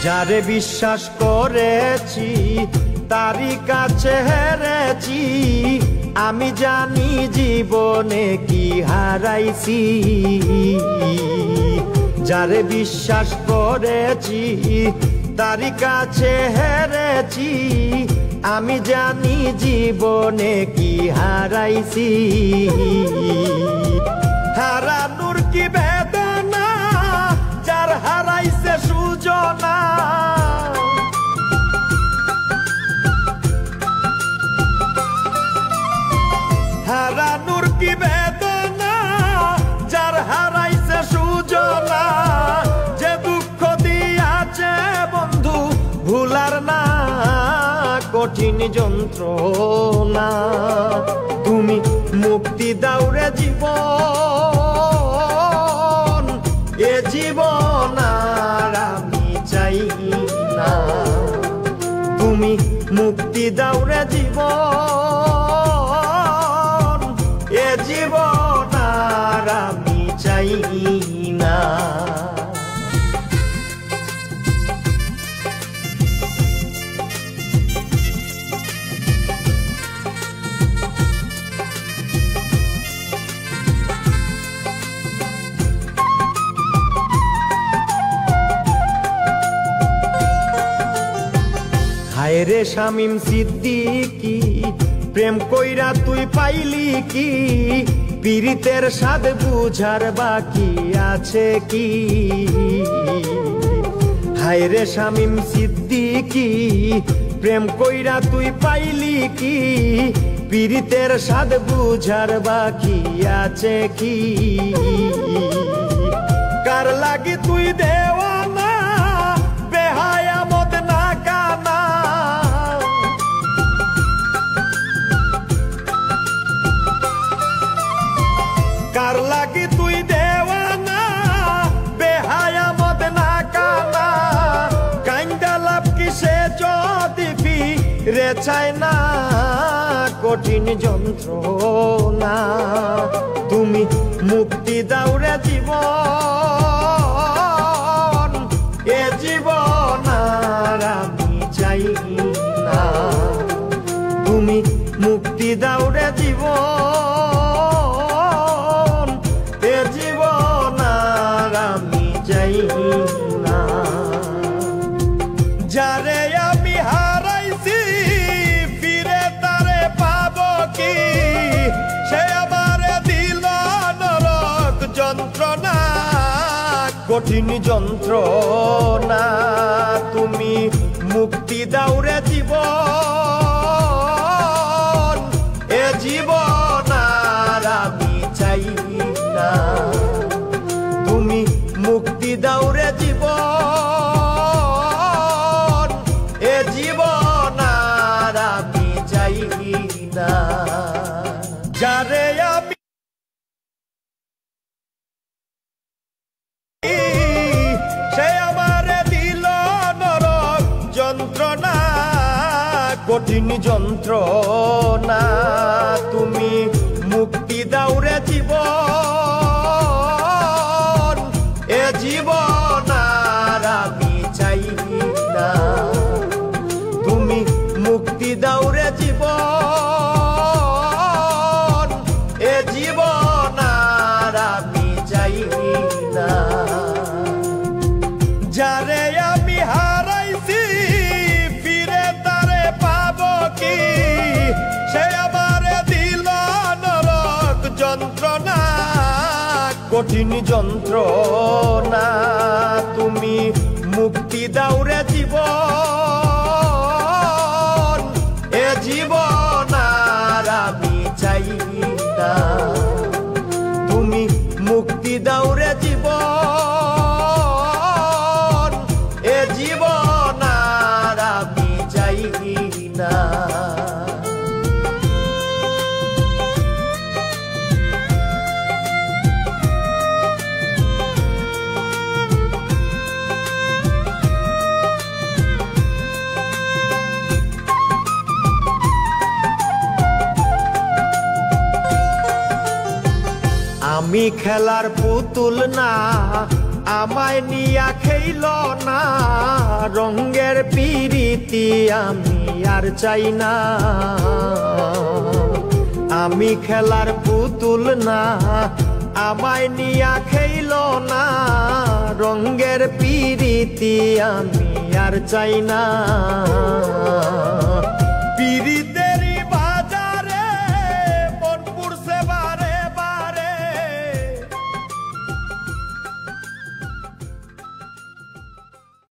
যারে বিশ্বাস করেছি তারই কাছে হেরেছি, আমি জানি জীবনে কি হারাইছি। যারে বিশ্বাস করেছি তারই কাছে হেরেছি, আমি জানি জীবনে কি হারাইছি। হারানোর কি বেদনা, যার হারাইছে সুজনা। হারানোর কি বেদনা, যার হারাইছে সুজনা। যে দুঃখ দিয়াছে বন্ধু ভুলার না কঠিন যন্ত্রণা। তুমি মুক্তি দাও রে জীবন, এ জীবন আর আমি চাই না। তুমি মুক্তি দাও রে জীবন, এ জীবন আর আমি চাই না। হায় রে শামীম সিদ্দিকী, প্রেম কইরা তুই পাইলি কি? পীড়িতের স্বাদ বুঝার বাকি আছে কি? হায় রে শামীম সিদ্দিকী, প্রেম কইরা তুই পাইলি কি? পীড়িতের স্বাদ বুঝার বাকি আছে কি? কার লাগি তুই দেওয়ানা, বেহায়া মদ না কানা। কার লাগি তুই দেওয়ানা, বেহায়া মদ না কানা। কাইন্দা লাভ কিসে যদি ফিরে চায় না কঠিন যন্ত্রণা। তুমি মুক্তি দাও রে জীবন, এ জীবন আর আমি চাই না। তুমি মুক্তি দাও রে জীবন, এ জীবন আর আমি চাই না। যারে আমি হারাইছি ফিরে তারে পাবো কি? সে আমার দিল নরক যন্ত্রণা, কঠিন যন্ত্রণা। তুমি মুক্তি দাও রে জীবন, এ জীবন আর আমি চাই না। তুমি মুক্তি দাও রে জীবন, এ জীবন আর আমি চাই না। যারে আমি সে আমার দিল নরক যন্ত্রণা, কঠিন যন্ত্রণা। তুমি মুক্তি দাও রে জীবন, এ জীবন আর আমি চাই না। তুমি মুক্তি দাও রে জীবন, এ জীবন আর আমি চাই না। যারে আমি হারাইছি ফিরে তারে পাবো কি? সে আমার দিল নরক যন্ত্রণা, কঠিন যন্ত্রণা। তুমি মুক্তি দাও রে জীবন, এ জীবন আর আমি চাই না। তুমি মুক্তি দাও রে জীবন, এ জীবন আর আমি চাই না। আমি খেলার পুতুল না, আমায় নিয়া খেইল না। রঙের পিরিতি আমি আর চাই না। আমি খেলার পুতুল না, আমায় নিয়া খেইল না। রঙের পিরিতি আমি আর চাই না। পিরিতি